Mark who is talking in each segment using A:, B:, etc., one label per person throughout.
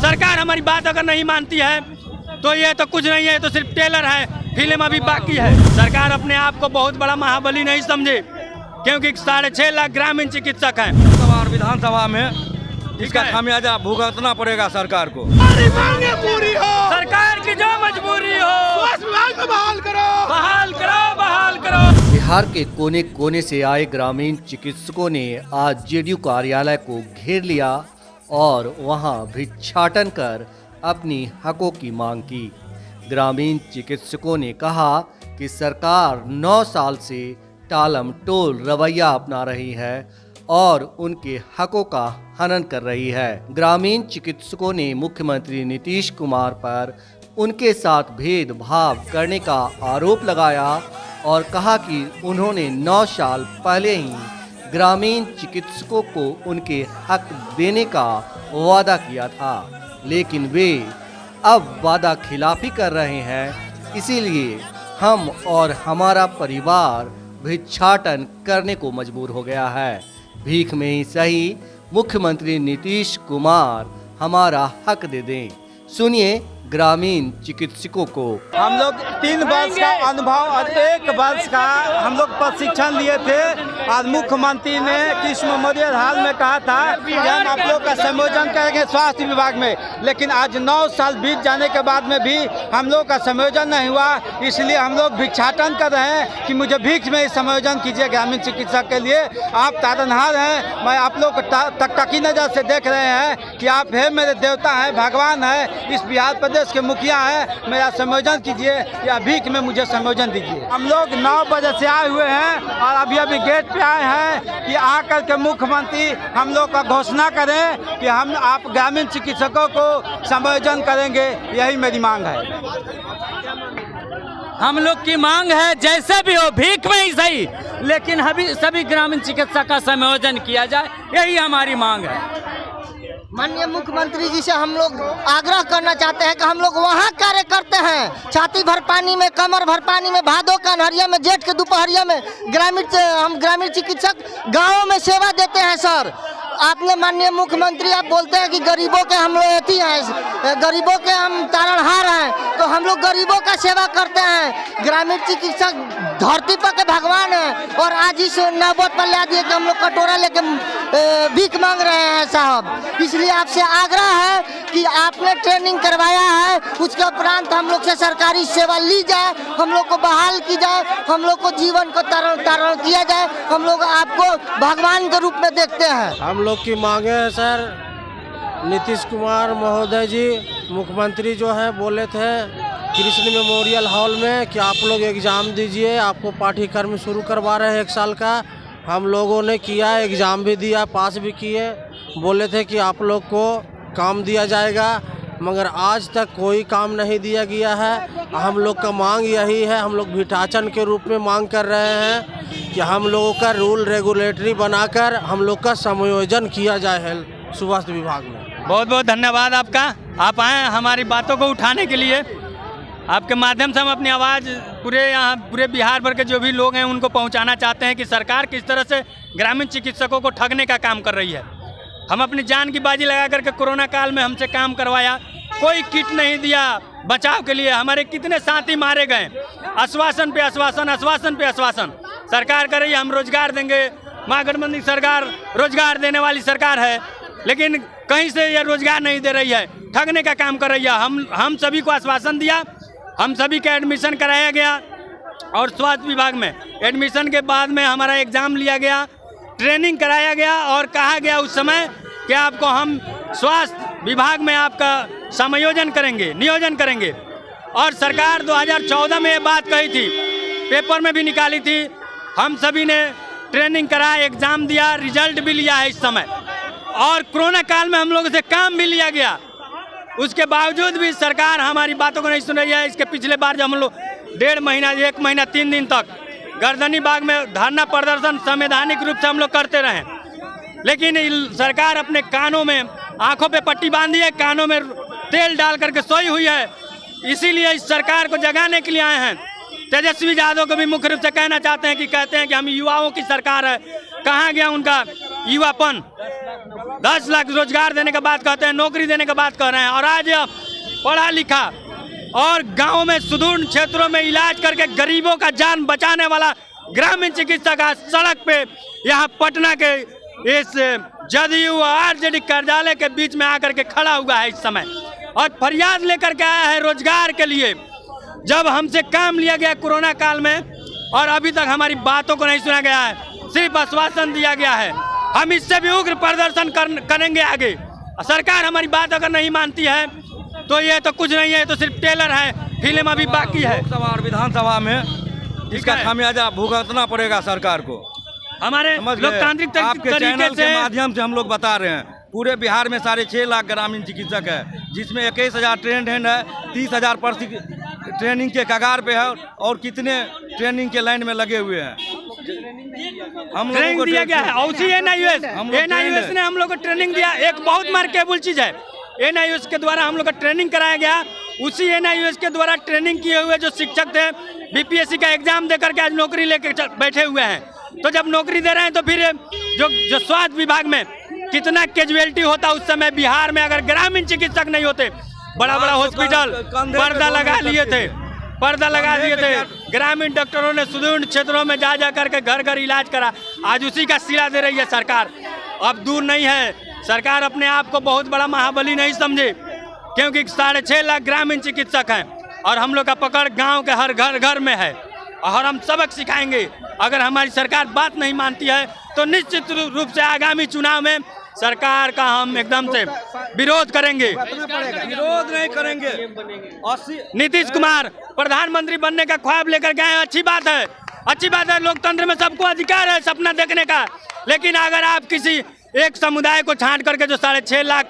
A: सरकार हमारी बात अगर नहीं मानती है तो ये तो कुछ नहीं है, तो सिर्फ टेलर है, फिल्म अभी बाकी है। सरकार अपने आप को बहुत बड़ा महाबली नहीं समझे, क्योंकि 6.5 लाख ग्रामीण चिकित्सक हैं।
B: विधानसभा में इसका खामियाजा भुगतना पड़ेगा सरकार को।
A: पूरी हो सरकार की जो मजबूरी हो, स्वास्थ्य विभाग को बहाल करो, बहाल करो, बहाल करो।
C: बिहार के कोने कोने से आए ग्रामीण चिकित्सकों ने आज जेडीयू कार्यालय को घेर लिया और वहां भिक्षाटन कर अपनी हकों की मांग की। ग्रामीण चिकित्सकों ने कहा कि सरकार 9 साल से टालम टोल रवैया अपना रही है और उनके हकों का हनन कर रही है। ग्रामीण चिकित्सकों ने मुख्यमंत्री नीतीश कुमार पर उनके साथ भेदभाव करने का आरोप लगाया और कहा कि उन्होंने 9 साल पहले ही ग्रामीण चिकित्सकों को उनके हक देने का वादा किया था, लेकिन वे अब वादा खिलाफी कर रहे हैं। इसीलिए हम और हमारा परिवार भिक्षाटन करने को मजबूर हो गया है। भीख में ही सही मुख्यमंत्री नीतीश कुमार हमारा हक दे दें। सुनिए ग्रामीण चिकित्सकों को।
D: हम लोग 3 वर्ष का अनुभव और 1 वर्ष का हम लोग प्रशिक्षण लिए थे। आज मुख्यमंत्री ने कृष्ण मेमोरियल हॉल में कहा था कि हम आप लोग का संयोजन करेंगे स्वास्थ्य विभाग में, लेकिन आज 9 साल बीत जाने के बाद में भी हम लोग का संयोजन नहीं हुआ। इसलिए हम लोग भिक्षाटन कर रहे हैं कि मुझे भीख में संयोजन कीजिए ग्रामीण चिकित्सक के लिए। आप तारनहार हैं, मैं आप लोग तकतकी नज़र से देख रहे हैं कि आप है मेरे देवता हैं, भगवान है, इस बिहार प्रदेश के मुखिया हैं, मेरा संयोजन कीजिए या भीख में मुझे संयोजन दीजिए। हम लोग 9 बजे से आए हुए हैं और अभी गेट पे आए हैं कि आकर के मुख्यमंत्री हम लोग का घोषणा करें कि हम आप ग्रामीण चिकित्सकों को संयोजन करेंगे। यही मेरी मांग है।
A: हम लोग की मांग है जैसे भी हो, भीख में ही सही, लेकिन अभी सभी ग्रामीण चिकित्सक का संयोजन किया जाए, यही हमारी मांग है।
E: माननीय मुख्यमंत्री जी से हम लोग आग्रह करना चाहते हैं कि हम लोग वहाँ कार्य करते हैं, छाती भर पानी में, कमर भर पानी में, भादों का अन्हरिया में, जेठ के दोपहरिया में हम ग्रामीण चिकित्सक गाँवों में सेवा देते हैं। सर आपने माननीय मुख्यमंत्री आप बोलते हैं कि गरीबों के हम लोग अति हैं, गरीबों के हम तारणहार हैं, तो हम लोग गरीबों का सेवा करते हैं। ग्रामीण चिकित्सक धरती पर के भगवान हैं और आज इस नौबत पर ला दिए कि हम लोग कटोरा लेके भीख मांग रहे हैं। साहब इसलिए आपसे आग्रह है कि आपने ट्रेनिंग करवाया है, उसके उपरांत हम लोग से सरकारी सेवा ली जाए, हम लोग को बहाल की जाए, हम लोग को जीवन को तारण किया जाए। हम लोग आपको भगवान के रूप में देखते हैं।
F: हम लोग की मांगे है सर, नीतीश कुमार महोदय जी मुख्यमंत्री जो है बोले थे कृष्ण मेमोरियल हॉल में कि आप लोग एग्ज़ाम दीजिए, आपको पाठ्यक्रम शुरू करवा रहे हैं 1 साल का। हम लोगों ने किया, एग्ज़ाम भी दिया, पास भी किए। बोले थे कि आप लोग को काम दिया जाएगा, मगर आज तक कोई काम नहीं दिया गया है। हम लोग का मांग यही है, हम लोग भिक्षाटन के रूप में मांग कर रहे हैं कि हम लोगों का रूल रेगुलेटरी बनाकर हम लोग का समायोजन किया जाए हेल्थ स्वास्थ्य विभाग में।
A: बहुत बहुत धन्यवाद आपका, आप आए हमारी बातों को उठाने के लिए। आपके माध्यम से हम अपनी आवाज़ पूरे बिहार भर के जो भी लोग हैं उनको पहुंचाना चाहते हैं कि सरकार किस तरह से ग्रामीण चिकित्सकों को ठगने का काम कर रही है। हम अपनी जान की बाजी लगा करके कोरोना काल में हमसे काम करवाया, कोई किट नहीं दिया बचाव के लिए, हमारे कितने साथी मारे गए। आश्वासन पे आश्वासन, आश्वासन पे आश्वासन सरकार कर रही है, हम रोजगार देंगे, महागठबंधन सरकार रोजगार देने वाली सरकार है, लेकिन कहीं से ये रोजगार नहीं दे रही है, ठगने का काम कर रही है। हम सभी को आश्वासन दिया, हम सभी का एडमिशन कराया गया और स्वास्थ्य विभाग में एडमिशन के बाद में हमारा एग्ज़ाम लिया गया, ट्रेनिंग कराया गया और कहा गया उस समय कि आपको हम स्वास्थ्य विभाग में आपका समायोजन करेंगे, नियोजन करेंगे। और सरकार 2014 में ये बात कही थी, पेपर में भी निकाली थी। हम सभी ने ट्रेनिंग करा, एग्ज़ाम दिया, रिजल्ट भी लिया है इस समय, और कोरोना काल में हम लोगों से काम भी लिया गया। उसके बावजूद भी सरकार हमारी बातों को नहीं सुन रही है। इसके पिछले बार जब हम लोग 1.5 महीना 1 महीना 3 दिन तक गर्दनी बाग में धरना प्रदर्शन संवैधानिक रूप से हम लोग करते रहे, लेकिन सरकार अपने कानों में, आंखों पे पट्टी बांधी है, कानों में तेल डाल करके सोई हुई है। इसीलिए इस सरकार को जगाने के लिए आए हैं तेजस्वी यादव को भी मुख्य रूप से कहना चाहते हैं कि कहते हैं कि हम युवाओं की सरकार है। कहाँ गया उनका युवापन? 10 लाख रोजगार देने की बात कहते हैं, नौकरी देने की बात कर रहे हैं, और आज पढ़ा लिखा और गाँव में सुदूर क्षेत्रों में इलाज करके गरीबों का जान बचाने वाला ग्रामीण चिकित्सक आज सड़क पे यहाँ पटना के इस जदयू और आरजेडी कार्यालय के बीच में आकर के खड़ा हुआ है इस समय, और फरियाद लेकर के आया है रोजगार के लिए। जब हमसे काम लिया गया कोरोना काल में और अभी तक हमारी बातों को नहीं सुना गया है, सिर्फ आश्वासन दिया गया है। हम इससे भी उग्र प्रदर्शन करेंगे आगे। सरकार हमारी बात अगर नहीं मानती है तो ये तो कुछ नहीं है, तो सिर्फ टेलर है, फिल्म अभी बाकी है।
B: लोकसभा और विधानसभा में इसका खामियाजा भुगतना पड़ेगा सरकार को।
A: हमारे लोकतांत्रिक
B: आपके चैनल
A: तरीके
B: के
A: से
B: माध्यम से हम लोग बता रहे हैं, पूरे बिहार में 6.5 लाख ग्रामीण चिकित्सक है, जिसमें 21,000 ट्रेंड हैंड है, 30,000 ट्रेनिंग के कगार पे है, और कितने ट्रेनिंग के लाइन में लगे हुए हैं। हम लोगों को
A: दिया गया है। और उसी एनआईयूएस ने हम लोग को ट्रेनिंग दिया। एक बहुत मार्केबल चीज है, एनआईयूएस के द्वारा हम लोग का ट्रेनिंग कराया गया। उसी एनआईयूएस के द्वारा ट्रेनिंग किए हुए जो शिक्षक थे, बीपीएससी का एग्जाम देकर के आज नौकरी लेके बैठे हुए हैं। तो जब नौकरी दे रहे हैं तो फिर जो स्वास्थ्य विभाग में कितना कैजुअलिटी होता उस समय बिहार में, अगर ग्रामीण चिकित्सक नहीं होते, बड़ा बड़ा हॉस्पिटल पर्दा लगा लिए थे, ग्रामीण डॉक्टरों ने सुदूर क्षेत्रों में जा करके घर घर इलाज करा। आज उसी का सिला दे रही है सरकार। अब दूर नहीं है, सरकार अपने आप को बहुत बड़ा महाबली नहीं समझे, क्योंकि 6.5 लाख ग्रामीण चिकित्सक हैं और हम लोग का पकड़ गांव के हर घर में है, और हम सबक सिखाएंगे। अगर हमारी सरकार बात नहीं मानती है तो निश्चित रूप से आगामी चुनाव में सरकार का हम एकदम से विरोध करेंगे।
B: विरोध नहीं करेंगे।
A: नीतीश कुमार प्रधानमंत्री बनने का ख्वाब लेकर गए हैं, अच्छी बात है, लोकतंत्र में सबको अधिकार है सपना देखने का। लेकिन अगर आप किसी एक समुदाय को छांट करके, जो 6.5 लाख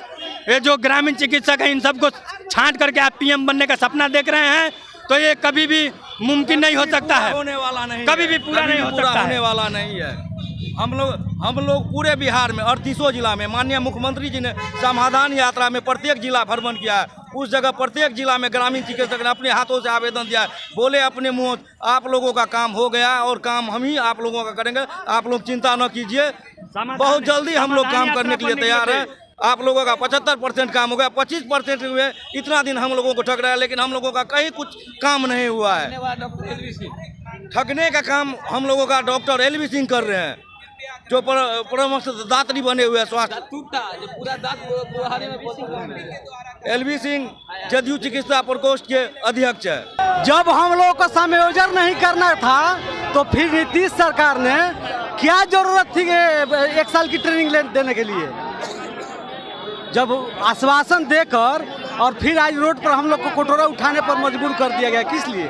A: जो ग्रामीण चिकित्सक हैं, इन सबको छांट करके आप पीएम बनने का सपना देख रहे हैं, तो ये कभी भी मुमकिन नहीं हो सकता है,
B: होने वाला नहीं,
A: कभी भी पूरा नहीं हो सकता,
B: होने वाला नहीं है। हम लोग पूरे बिहार में 38 जिला में माननीय मुख्यमंत्री जी ने समाधान यात्रा में प्रत्येक जिला भ्रमण किया है। उस जगह प्रत्येक जिला में ग्रामीण चिकित्सक ने अपने हाथों से आवेदन दिया है, बोले अपने मुंह आप लोगों का काम हो गया और काम हम ही आप लोगों का करेंगे, आप लोग चिंता न कीजिए, बहुत जल्दी हम लोग काम करने के लिए तैयार है। आप लोगों का 75% काम हो गया, 25% हुए, इतना दिन हम लोगों को ठग रहा है, लेकिन हम लोगों का कहीं कुछ काम नहीं हुआ है। ठगने का काम हम लोगों का डॉक्टर एलवी सिंह कर रहे हैं, जो परामर्श दात्री बने हुए हैं स्वास्थ्य। एलवी सिंह जदयू चिकित्सा प्रकोष्ठ के अध्यक्ष है।
G: जब हम लोगों को समायोजन नहीं करना था तो फिर नीतीश सरकार ने क्या जरूरत थी 1 साल की ट्रेनिंग देने के लिए? जब आश्वासन देकर और फिर आज रोड पर हम लोग को कटोरा उठाने पर मजबूर कर दिया गया, किस लिए?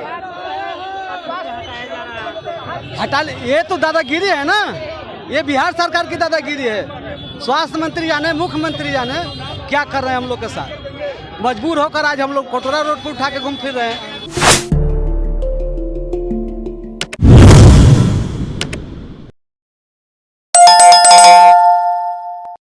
G: हटा, ये तो दादागिरी है ना, ये बिहार सरकार की दादागिरी है। स्वास्थ्य मंत्री जाने, मुख्यमंत्री जाने क्या कर रहे हैं हम लोग के साथ। मजबूर होकर आज हम लोग कटोरा रोड पर उठा के घूम फिर रहे हैं।